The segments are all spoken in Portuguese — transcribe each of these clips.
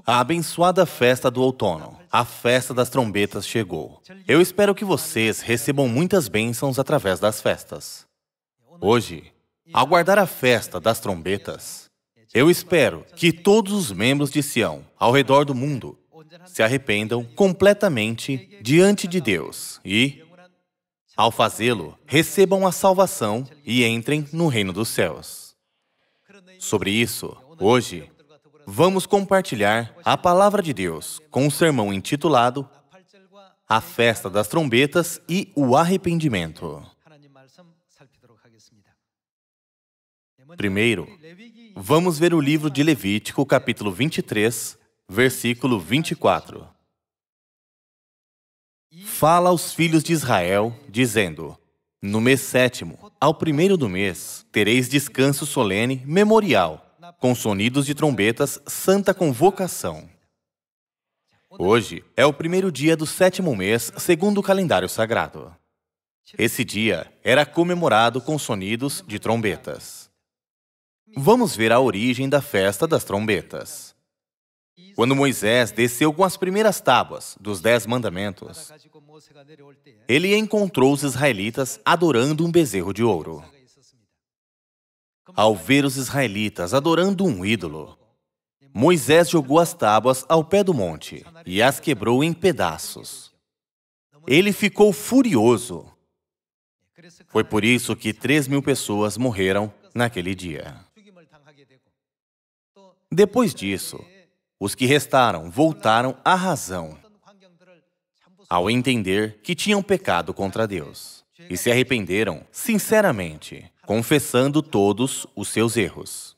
A abençoada festa do outono, a festa das trombetas chegou. Eu espero que vocês recebam muitas bênçãos através das festas. Hoje, ao guardar a festa das trombetas, eu espero que todos os membros de Sião, ao redor do mundo, se arrependam completamente diante de Deus e, ao fazê-lo, recebam a salvação e entrem no reino dos céus. Sobre isso, hoje, vamos compartilhar a palavra de Deus com um sermão intitulado A Festa das Trombetas e o Arrependimento. Primeiro, vamos ver o livro de Levítico, capítulo 23, versículo 24. Fala aos filhos de Israel, dizendo: No mês sétimo, ao primeiro do mês, tereis descanso solene memorial, com sonidos de trombetas, santa convocação. Hoje é o primeiro dia do sétimo mês, segundo o calendário sagrado. Esse dia era comemorado com sonidos de trombetas. Vamos ver a origem da festa das trombetas. Quando Moisés desceu com as primeiras tábuas dos 10 mandamentos, ele encontrou os israelitas adorando um bezerro de ouro. Ao ver os israelitas adorando um ídolo, Moisés jogou as tábuas ao pé do monte e as quebrou em pedaços. Ele ficou furioso. Foi por isso que 3.000 pessoas morreram naquele dia. Depois disso, os que restaram voltaram à razão, ao entender que tinham pecado contra Deus, e se arrependeram sinceramente, confessando todos os seus erros.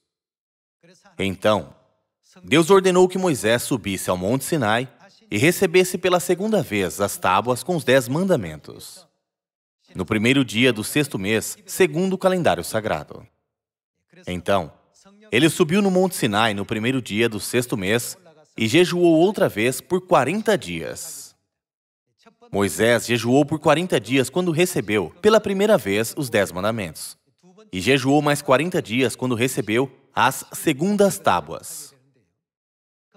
Então, Deus ordenou que Moisés subisse ao Monte Sinai e recebesse pela segunda vez as tábuas com os 10 mandamentos, no primeiro dia do 6º mês, segundo o calendário sagrado. Então, ele subiu no Monte Sinai no primeiro dia do 6º mês e jejuou outra vez por 40 dias. Moisés jejuou por 40 dias quando recebeu, pela primeira vez, os 10 mandamentos. E jejuou mais 40 dias quando recebeu as segundas tábuas.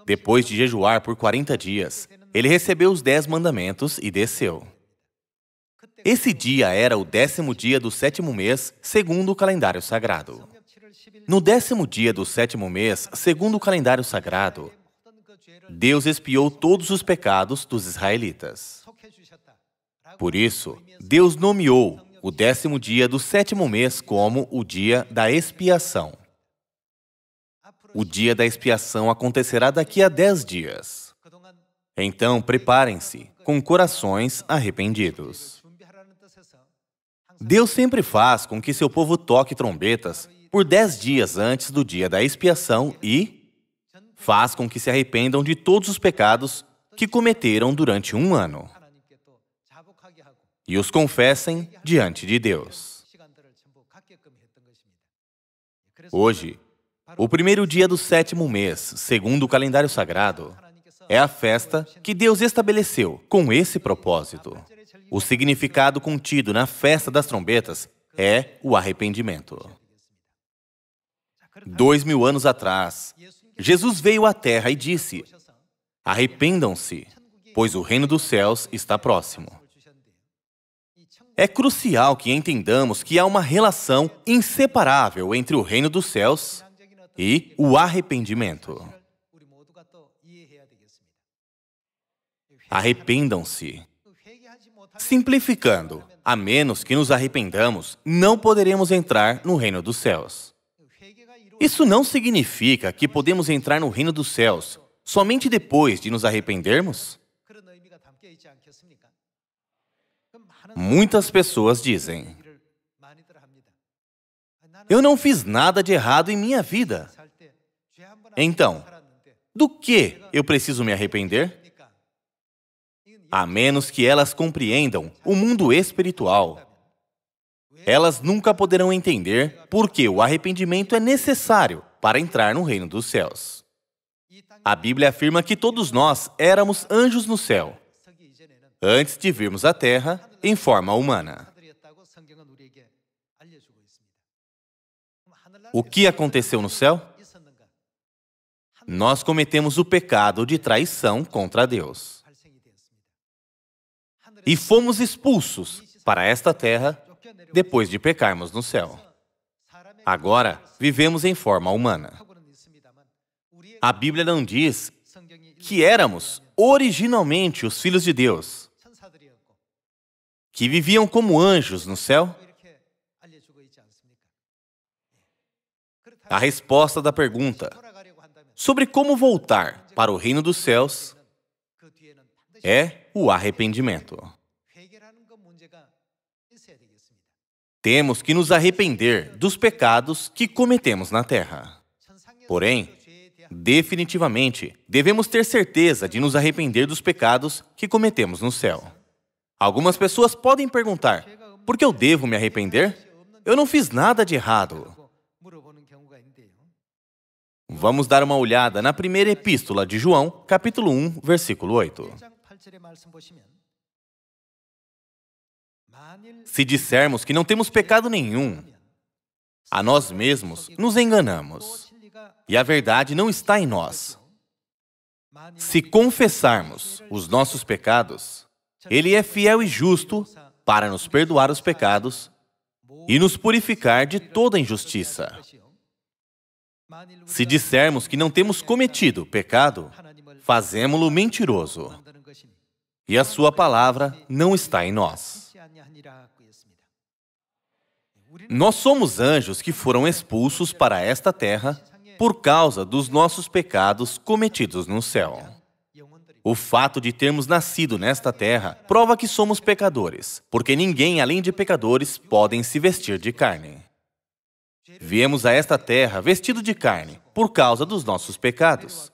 Depois de jejuar por 40 dias, ele recebeu os 10 mandamentos e desceu. Esse dia era o 10º dia do 7º mês, segundo o calendário sagrado. No 10º dia do 7º mês, segundo o calendário sagrado, Deus expiou todos os pecados dos israelitas. Por isso, Deus nomeou o 10º dia do 7º mês como o dia da expiação. O dia da expiação acontecerá daqui a 10 dias. Então, preparem-se com corações arrependidos. Deus sempre faz com que seu povo toque trombetas por 10 dias antes do dia da expiação e faz com que se arrependam de todos os pecados que cometeram durante um ano e os confessem diante de Deus. Hoje, o primeiro dia do 7º mês, segundo o calendário sagrado, é a festa que Deus estabeleceu com esse propósito. O significado contido na festa das trombetas é o arrependimento. 2.000 anos atrás, Jesus veio à Terra e disse: Arrependam-se, pois o reino dos céus está próximo. É crucial que entendamos que há uma relação inseparável entre o reino dos céus e o arrependimento. Arrependam-se. Simplificando, a menos que nos arrependamos, não poderemos entrar no reino dos céus. Isso não significa que podemos entrar no reino dos céus somente depois de nos arrependermos? Muitas pessoas dizem: Eu não fiz nada de errado em minha vida. Então, do que eu preciso me arrepender? A menos que elas compreendam o mundo espiritual, elas nunca poderão entender por que o arrependimento é necessário para entrar no reino dos céus. A Bíblia afirma que todos nós éramos anjos no céu, antes de virmos à Terra em forma humana. O que aconteceu no céu? nós cometemos o pecado de traição contra Deus. E fomos expulsos para esta terra depois de pecarmos no céu. Agora, vivemos em forma humana. A Bíblia não diz que éramos originalmente os filhos de Deus, que viviam como anjos no céu. A resposta da pergunta sobre como voltar para o reino dos céus é o arrependimento. Temos que nos arrepender dos pecados que cometemos na terra. Porém, definitivamente, devemos ter certeza de nos arrepender dos pecados que cometemos no céu. Algumas pessoas podem perguntar, por que eu devo me arrepender? Eu não fiz nada de errado. Vamos dar uma olhada na primeira epístola de João, capítulo 1, versículo 8. Se dissermos que não temos pecado nenhum, a nós mesmos nos enganamos, e a verdade não está em nós. Se confessarmos os nossos pecados, Ele é fiel e justo para nos perdoar os pecados e nos purificar de toda injustiça. Se dissermos que não temos cometido pecado, fazemo-lo mentiroso, e a sua palavra não está em nós. Nós somos anjos que foram expulsos para esta terra por causa dos nossos pecados cometidos no céu. O fato de termos nascido nesta terra prova que somos pecadores, porque ninguém além de pecadores podem se vestir de carne. Viemos a esta terra vestido de carne por causa dos nossos pecados.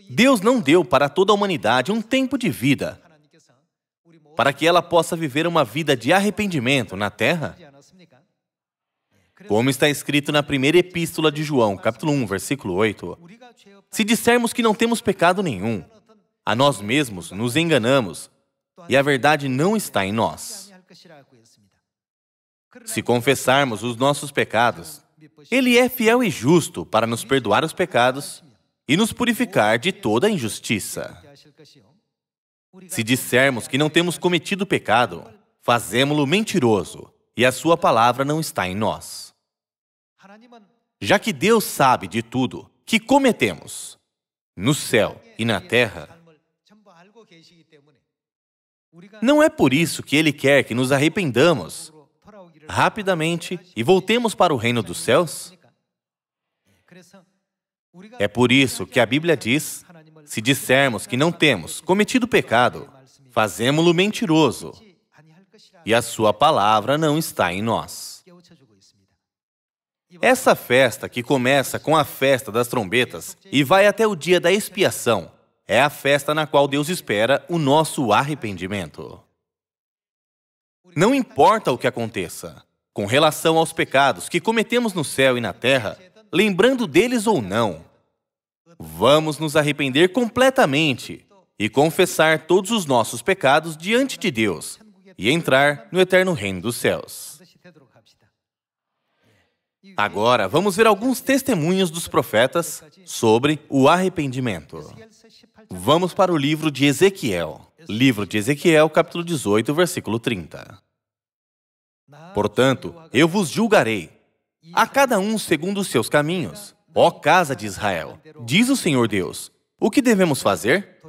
Deus não deu para toda a humanidade um tempo de vida para que ela possa viver uma vida de arrependimento na terra. Como está escrito na primeira epístola de João, capítulo 1, versículo 8, se dissermos que não temos pecado nenhum, a nós mesmos nos enganamos e a verdade não está em nós. Se confessarmos os nossos pecados, Ele é fiel e justo para nos perdoar os pecados e nos purificar de toda a injustiça. Se dissermos que não temos cometido pecado, fazemo-lo mentiroso e a sua palavra não está em nós. Já que Deus sabe de tudo que cometemos, no céu e na terra, não é por isso que Ele quer que nos arrependamos rapidamente e voltemos para o reino dos céus? É por isso que a Bíblia diz, se dissermos que não temos cometido pecado, fazemo-lo mentiroso, e a sua palavra não está em nós. Essa festa, que começa com a festa das trombetas e vai até o dia da expiação, é a festa na qual Deus espera o nosso arrependimento. Não importa o que aconteça, com relação aos pecados que cometemos no céu e na terra, lembrando deles ou não, vamos nos arrepender completamente e confessar todos os nossos pecados diante de Deus e entrar no eterno reino dos céus. Agora, vamos ver alguns testemunhos dos profetas sobre o arrependimento. Vamos para o livro de Ezequiel. Livro de Ezequiel, capítulo 18, versículo 30. Portanto, eu vos julgarei, a cada um segundo os seus caminhos. Ó casa de Israel, diz o Senhor Deus, o que devemos fazer?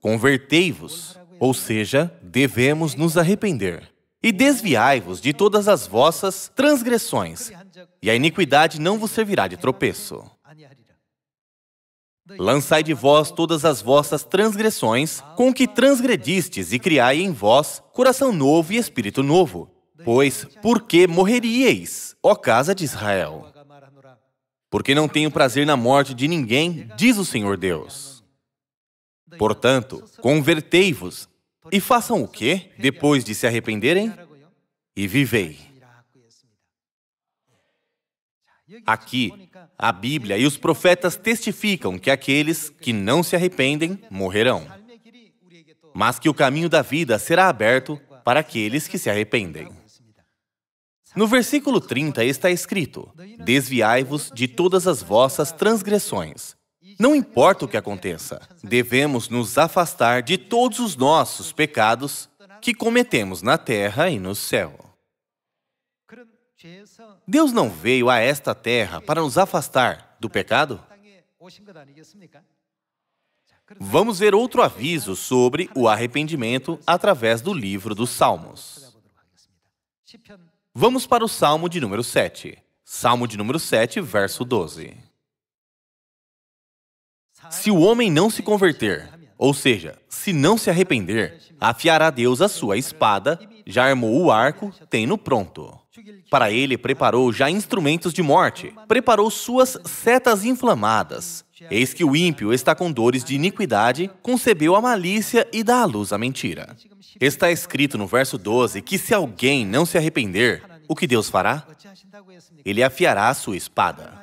Convertei-vos, ou seja, devemos nos arrepender. E desviai-vos de todas as vossas transgressões, e a iniquidade não vos servirá de tropeço. Lançai de vós todas as vossas transgressões, com que transgredistes, e criai em vós coração novo e espírito novo. Pois, por que morreríeis, ó casa de Israel? Porque não tenho prazer na morte de ninguém, diz o Senhor Deus. Portanto, convertei-vos, e façam o quê, depois de se arrependerem? E vivei. Aqui, a Bíblia e os profetas testificam que aqueles que não se arrependem morrerão, mas que o caminho da vida será aberto para aqueles que se arrependem. No versículo 30 está escrito, desviai-vos de todas as vossas transgressões, Não importa o que aconteça, devemos nos afastar de todos os nossos pecados que cometemos na terra e no céu. Deus não veio a esta terra para nos afastar do pecado? Vamos ver outro aviso sobre o arrependimento através do livro dos Salmos. Vamos para o Salmo de número 7. Salmo de número 7, verso 12. Se o homem não se converter, ou seja, se não se arrepender, afiará Deus a sua espada, já armou o arco, tem-no pronto. Para ele preparou já instrumentos de morte, preparou suas setas inflamadas. Eis que o ímpio está com dores de iniquidade, concebeu a malícia e dá à luz a mentira. Está escrito no verso 12 que se alguém não se arrepender, o que Deus fará? Ele afiará a sua espada.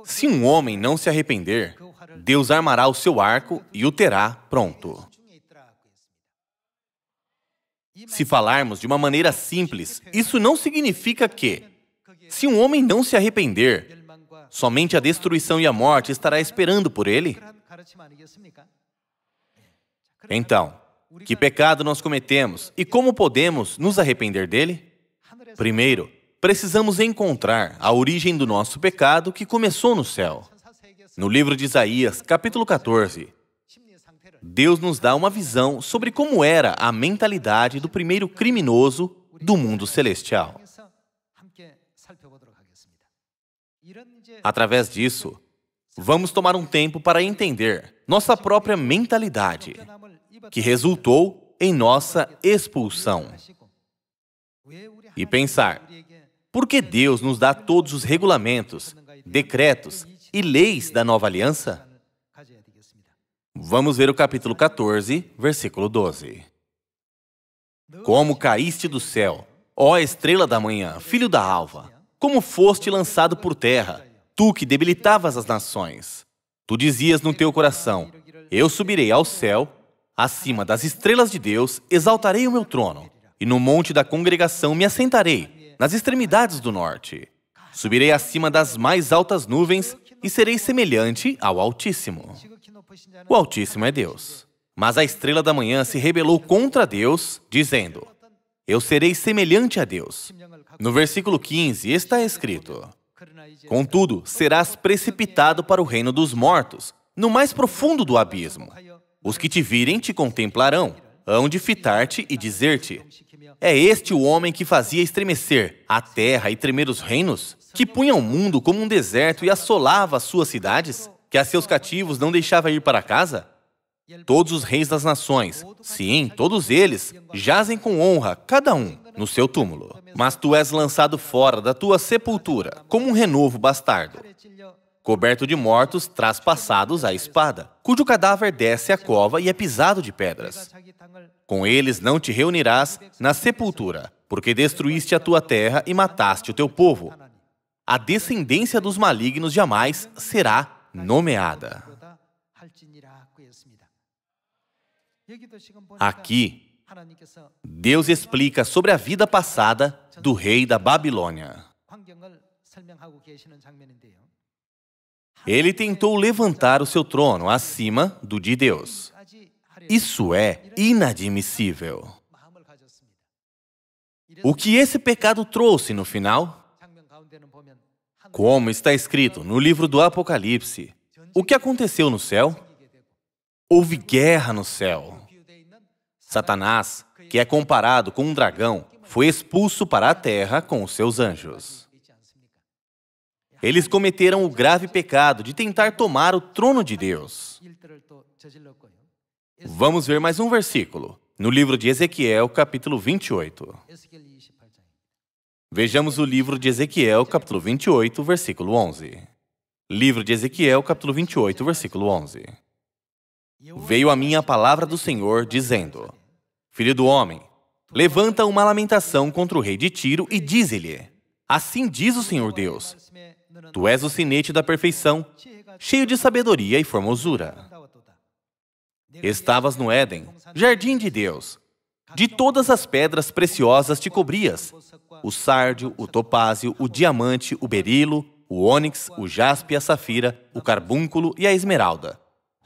Se um homem não se arrepender, Deus armará o seu arco e o terá pronto. Se falarmos de uma maneira simples, isso não significa que, se um homem não se arrepender, somente a destruição e a morte estará esperando por ele? Então, que pecado nós cometemos e como podemos nos arrepender dele? Primeiro, precisamos encontrar a origem do nosso pecado que começou no céu. No livro de Isaías, capítulo 14, Deus nos dá uma visão sobre como era a mentalidade do primeiro criminoso do mundo celestial. Através disso, vamos tomar um tempo para entender nossa própria mentalidade, que resultou em nossa expulsão. E pensar, por que Deus nos dá todos os regulamentos, decretos e leis da nova aliança? Vamos ver o capítulo 14, versículo 12. Como caíste do céu, ó estrela da manhã, filho da alva, como foste lançado por terra, tu que debilitavas as nações. Tu dizias no teu coração, eu subirei ao céu, acima das estrelas de Deus, exaltarei o meu trono, e no monte da congregação me assentarei, nas extremidades do norte. Subirei acima das mais altas nuvens e serei semelhante ao Altíssimo. O Altíssimo é Deus. Mas a estrela da manhã se rebelou contra Deus, dizendo, eu serei semelhante a Deus. No versículo 15 está escrito, contudo, serás precipitado para o reino dos mortos, no mais profundo do abismo. Os que te virem te contemplarão, hão de fitar-te e dizer-te, é este o homem que fazia estremecer a terra e tremer os reinos? Que punha o mundo como um deserto e assolava as suas cidades? Que a seus cativos não deixava ir para casa? Todos os reis das nações, sim, todos eles, jazem com honra, cada um, no seu túmulo. Mas tu és lançado fora da tua sepultura, como um renovo bastardo, coberto de mortos traspassados à espada, cujo cadáver desce à cova e é pisado de pedras. Com eles não te reunirás na sepultura, porque destruíste a tua terra e mataste o teu povo. A descendência dos malignos jamais será nomeada. Aqui, Deus explica sobre a vida passada do rei da Babilônia. Ele tentou levantar o seu trono acima do de Deus. Isso é inadmissível. O que esse pecado trouxe no final? Como está escrito no livro do Apocalipse, o que aconteceu no céu? Houve guerra no céu. Satanás, que é comparado com um dragão, foi expulso para a terra com os seus anjos. Eles cometeram o grave pecado de tentar tomar o trono de Deus. Vamos ver mais um versículo, no livro de Ezequiel, capítulo 28. Vejamos o livro de Ezequiel, capítulo 28, versículo 11. Livro de Ezequiel, capítulo 28, versículo 11. Veio a mim a palavra do Senhor, dizendo, filho do homem, levanta uma lamentação contra o rei de Tiro e dize-lhe, assim diz o Senhor Deus, tu és o sinete da perfeição, cheio de sabedoria e formosura. Estavas no Éden, jardim de Deus. De todas as pedras preciosas te cobrias, o sárdio, o topázio, o diamante, o berilo, o ônix, o jaspe, a safira, o carbúnculo e a esmeralda.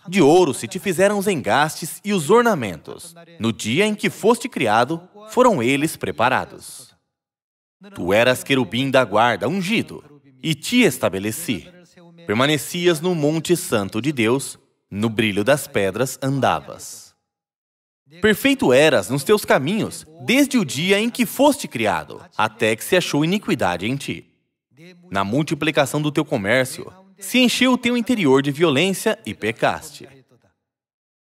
De ouro se te fizeram os engastes e os ornamentos. No dia em que foste criado, foram eles preparados. Tu eras querubim da guarda, ungido, e te estabeleci. Permanecias no monte santo de Deus, no brilho das pedras andavas. Perfeito eras nos teus caminhos, desde o dia em que foste criado, até que se achou iniquidade em ti. Na multiplicação do teu comércio, se encheu o teu interior de violência e pecaste.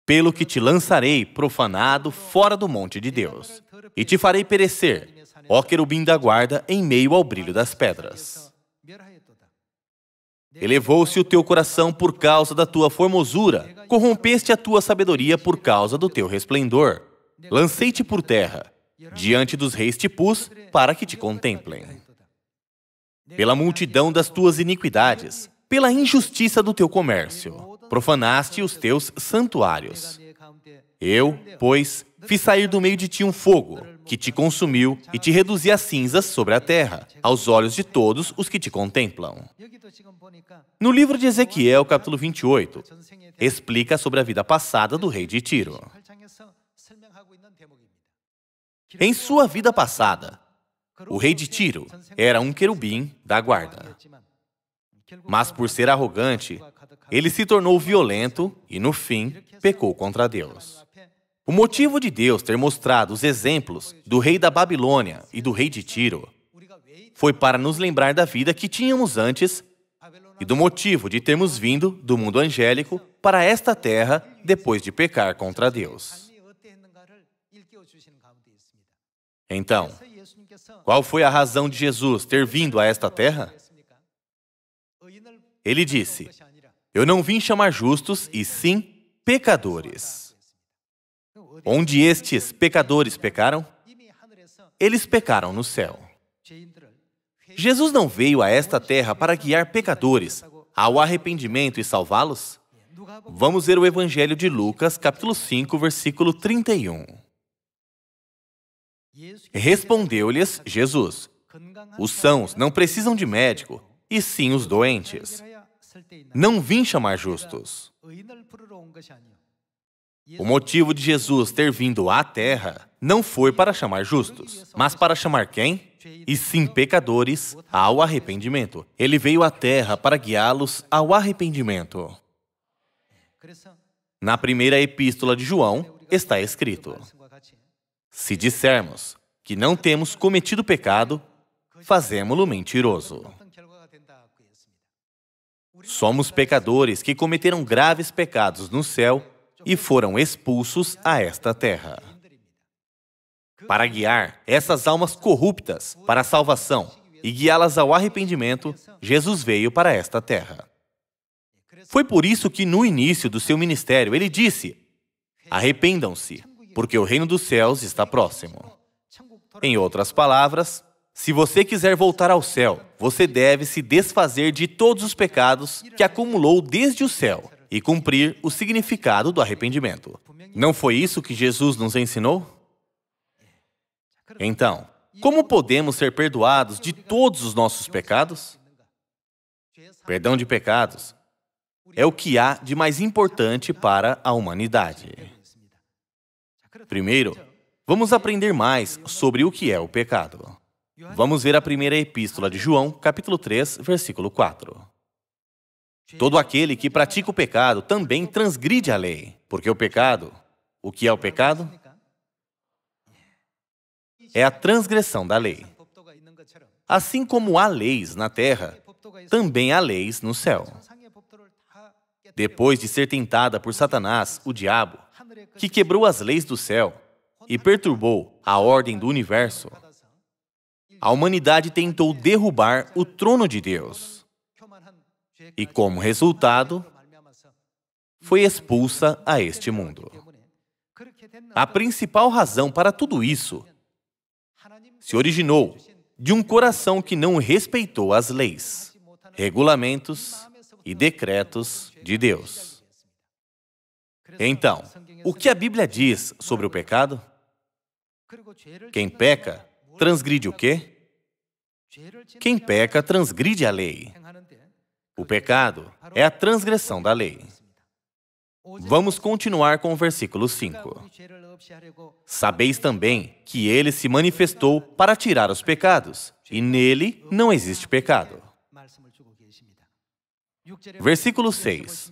Pelo que te lançarei, profanado, fora do monte de Deus, e te farei perecer, ó querubim da guarda, em meio ao brilho das pedras. Elevou-se o teu coração por causa da tua formosura, corrompeste a tua sabedoria por causa do teu resplendor. Lancei-te por terra, diante dos reis te pus, para que te contemplem. Pela multidão das tuas iniquidades, pela injustiça do teu comércio, profanaste os teus santuários. Eu, pois, fiz sair do meio de ti um fogo, que te consumiu e te reduzi a cinzas sobre a terra, aos olhos de todos os que te contemplam. No livro de Ezequiel, capítulo 28, explica sobre a vida passada do rei de Tiro. Em sua vida passada, o rei de Tiro era um querubim da guarda. Mas por ser arrogante, ele se tornou violento e, no fim, pecou contra Deus. O motivo de Deus ter mostrado os exemplos do rei da Babilônia e do rei de Tiro foi para nos lembrar da vida que tínhamos antes e do motivo de termos vindo do mundo angélico para esta terra depois de pecar contra Deus. Então, qual foi a razão de Jesus ter vindo a esta terra? Ele disse: eu não vim chamar justos, e sim pecadores. Onde estes pecadores pecaram? Eles pecaram no céu. Jesus não veio a esta terra para guiar pecadores ao arrependimento e salvá-los? Vamos ver o Evangelho de Lucas, capítulo 5, versículo 31. Respondeu-lhes Jesus: os sãos não precisam de médico, e sim os doentes. Não vim chamar justos. O motivo de Jesus ter vindo à terra não foi para chamar justos, mas para chamar quem? E sim pecadores ao arrependimento. Ele veio à terra para guiá-los ao arrependimento. Na primeira epístola de João está escrito: se dissermos que não temos cometido pecado, fazemo-lo mentiroso. Somos pecadores que cometeram graves pecados no céu e foram expulsos a esta terra. Para guiar essas almas corruptas para a salvação e guiá-las ao arrependimento, Jesus veio para esta terra. Foi por isso que no início do seu ministério ele disse: arrependam-se, porque o reino dos céus está próximo. Em outras palavras, se você quiser voltar ao céu, você deve se desfazer de todos os pecados que acumulou desde o céu e cumprir o significado do arrependimento. Não foi isso que Jesus nos ensinou? Então, como podemos ser perdoados de todos os nossos pecados? Perdão de pecados é o que há de mais importante para a humanidade. Primeiro, vamos aprender mais sobre o que é o pecado. Vamos ver a primeira epístola de João, capítulo 3, versículo 4. Todo aquele que pratica o pecado também transgride a lei, porque o pecado, o que é o pecado? É a transgressão da lei. Assim como há leis na terra, também há leis no céu. Depois de ser tentada por Satanás, o diabo, que quebrou as leis do céu e perturbou a ordem do universo, a humanidade tentou derrubar o trono de Deus. E como resultado, foi expulsa a este mundo. A principal razão para tudo isso se originou de um coração que não respeitou as leis, regulamentos e decretos de Deus. Então, o que a Bíblia diz sobre o pecado? Quem peca, transgride o quê? Quem peca, transgride a lei. O pecado é a transgressão da lei. Vamos continuar com o versículo 5. Sabeis também que ele se manifestou para tirar os pecados, e nele não existe pecado. Versículo 6.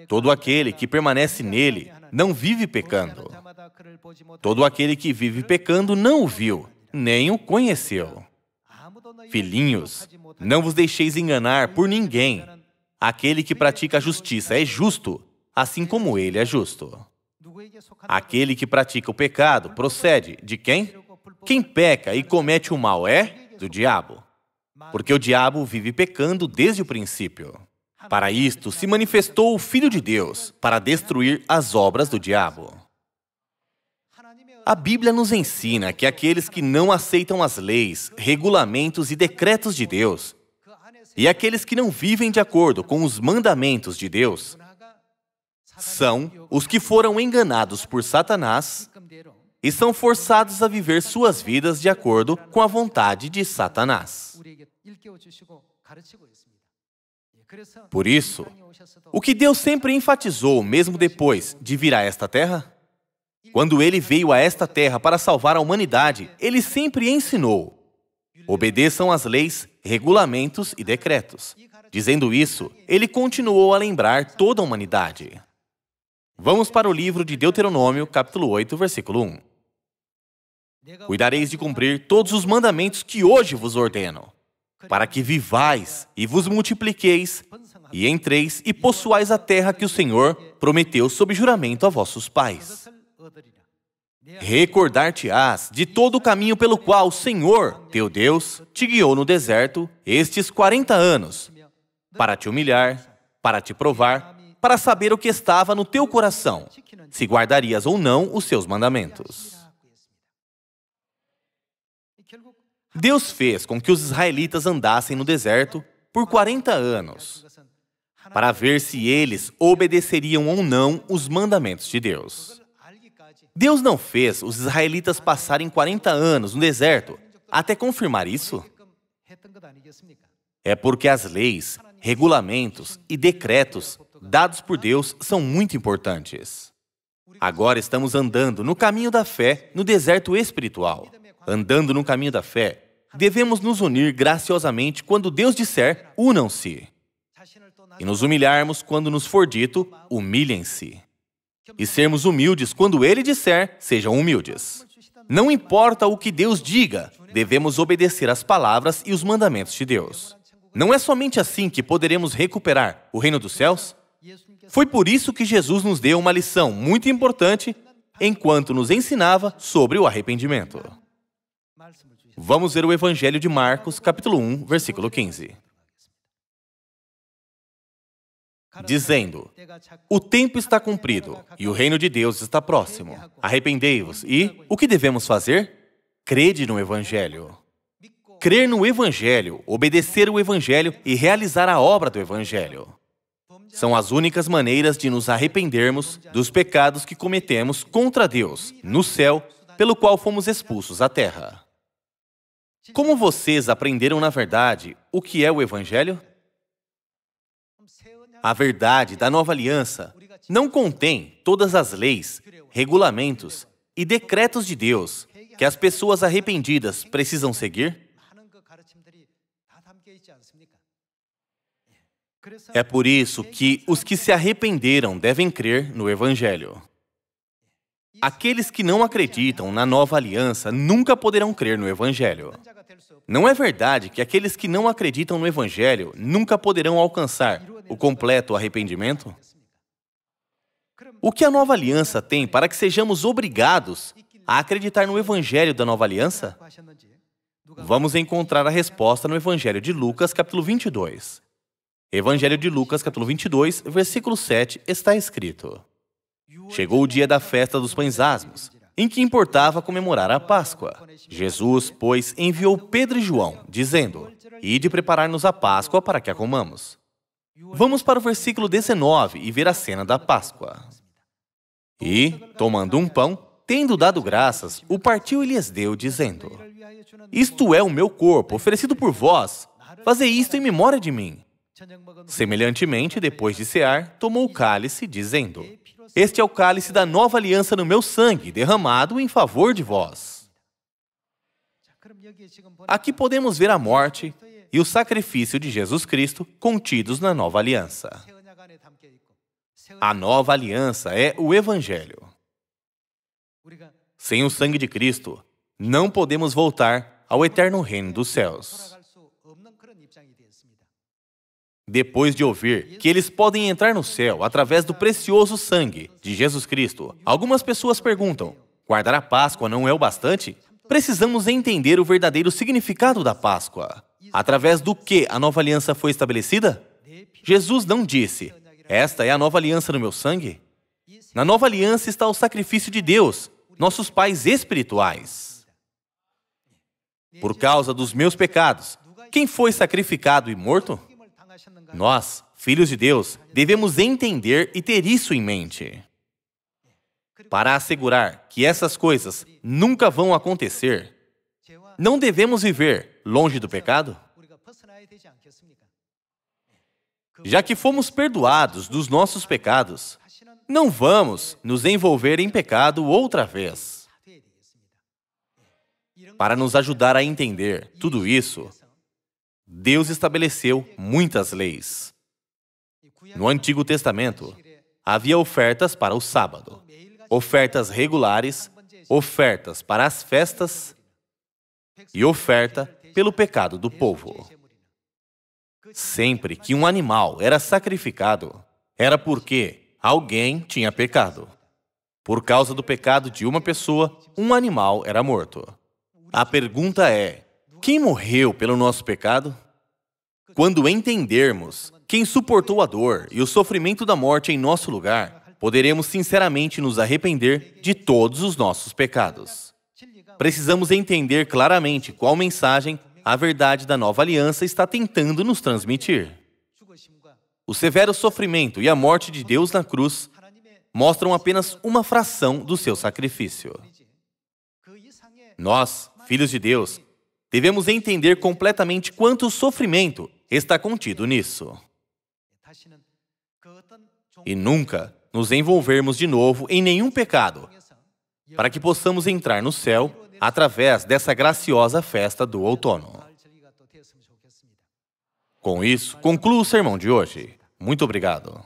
Todo aquele que permanece nele não vive pecando. Todo aquele que vive pecando não o viu, nem o conheceu. Filhinhos, não vos deixeis enganar por ninguém. Aquele que pratica a justiça é justo, assim como ele é justo. Aquele que pratica o pecado procede de quem? Quem peca e comete o mal é do diabo, porque o diabo vive pecando desde o princípio. Para isto se manifestou o Filho de Deus, para destruir as obras do diabo. A Bíblia nos ensina que aqueles que não aceitam as leis, regulamentos e decretos de Deus, e aqueles que não vivem de acordo com os mandamentos de Deus, são os que foram enganados por Satanás e são forçados a viver suas vidas de acordo com a vontade de Satanás. Por isso, o que Deus sempre enfatizou, mesmo depois de vir a esta terra, quando ele veio a esta terra para salvar a humanidade, ele sempre ensinou: obedeçam às leis, regulamentos e decretos. Dizendo isso, ele continuou a lembrar toda a humanidade. Vamos para o livro de Deuteronômio, capítulo 8, versículo 1. Cuidareis de cumprir todos os mandamentos que hoje vos ordeno, para que vivais e vos multipliqueis, e entreis e possuais a terra que o Senhor prometeu sob juramento a vossos pais. Recordar-te-ás de todo o caminho pelo qual o Senhor, teu Deus, te guiou no deserto estes 40 anos, para te humilhar, para te provar, para saber o que estava no teu coração, se guardarias ou não os seus mandamentos. Deus fez com que os israelitas andassem no deserto por 40 anos, para ver se eles obedeceriam ou não os mandamentos de Deus. Deus não fez os israelitas passarem 40 anos no deserto até confirmar isso? É porque as leis, regulamentos e decretos dados por Deus são muito importantes. Agora estamos andando no caminho da fé no deserto espiritual. Andando no caminho da fé, devemos nos unir graciosamente quando Deus disser, unam-se. E nos humilharmos quando nos for dito, humilhem-se. E sermos humildes quando Ele disser, sejam humildes. Não importa o que Deus diga, devemos obedecer às palavras e os mandamentos de Deus. Não é somente assim que poderemos recuperar o reino dos céus? Foi por isso que Jesus nos deu uma lição muito importante enquanto nos ensinava sobre o arrependimento. Vamos ver o Evangelho de Marcos, capítulo 1, versículo 15. Dizendo: o tempo está cumprido e o reino de Deus está próximo. Arrependei-vos e o que devemos fazer? Crede no Evangelho. Crer no Evangelho, obedecer o Evangelho e realizar a obra do Evangelho. São as únicas maneiras de nos arrependermos dos pecados que cometemos contra Deus, no céu, pelo qual fomos expulsos à terra. Como vocês aprenderam na verdade o que é o Evangelho? A verdade da nova aliança não contém todas as leis, regulamentos e decretos de Deus que as pessoas arrependidas precisam seguir? É por isso que os que se arrependeram devem crer no Evangelho. Aqueles que não acreditam na nova aliança nunca poderão crer no Evangelho. Não é verdade que aqueles que não acreditam no Evangelho nunca poderão alcançar o completo arrependimento? O que a nova aliança tem para que sejamos obrigados a acreditar no Evangelho da nova aliança? Vamos encontrar a resposta no Evangelho de Lucas, capítulo 22. Evangelho de Lucas, capítulo 22, versículo 7, está escrito: chegou o dia da festa dos pães asmos, em que importava comemorar a Páscoa. Jesus, pois, enviou Pedro e João, dizendo: ide preparar-nos a Páscoa para que a comamos. Vamos para o versículo 19 e ver a cena da Páscoa. E, tomando um pão, tendo dado graças, o partiu e lhes deu, dizendo: isto é o meu corpo, oferecido por vós. Fazei isto em memória de mim. Semelhantemente, depois de cear, tomou o cálice, dizendo: Este é o cálice da nova aliança no meu sangue, derramado em favor de vós. Aqui podemos ver a morte e o sacrifício de Jesus Cristo contidos na nova aliança. A nova aliança é o Evangelho. Sem o sangue de Cristo, não podemos voltar ao eterno reino dos céus. Depois de ouvir que eles podem entrar no céu através do precioso sangue de Jesus Cristo, algumas pessoas perguntam: guardar a Páscoa não é o bastante? Precisamos entender o verdadeiro significado da Páscoa. Através do que a nova aliança foi estabelecida? Jesus não disse: esta é a nova aliança no meu sangue. Na nova aliança está o sacrifício de Deus, nossos pais espirituais. Por causa dos meus pecados, quem foi sacrificado e morto? Nós, filhos de Deus, devemos entender e ter isso em mente. Para assegurar que essas coisas nunca vão acontecer, não devemos viver longe do pecado? Já que fomos perdoados dos nossos pecados, não vamos nos envolver em pecado outra vez. Para nos ajudar a entender tudo isso, Deus estabeleceu muitas leis. No Antigo Testamento, havia ofertas para o sábado, ofertas regulares, ofertas para as festas e oferta pelo pecado do povo. Sempre que um animal era sacrificado, era porque alguém tinha pecado. Por causa do pecado de uma pessoa, um animal era morto. A pergunta é: quem morreu pelo nosso pecado? Quando entendermos quem suportou a dor e o sofrimento da morte em nosso lugar, poderemos sinceramente nos arrepender de todos os nossos pecados. Precisamos entender claramente qual mensagem a verdade da nova aliança está tentando nos transmitir. O severo sofrimento e a morte de Deus na cruz mostram apenas uma fração do seu sacrifício. Nós, filhos de Deus, devemos entender completamente quanto sofrimento está contido nisso. E nunca nos envolvermos de novo em nenhum pecado, para que possamos entrar no céu através dessa graciosa festa do outono. Com isso, concluo o sermão de hoje. Muito obrigado.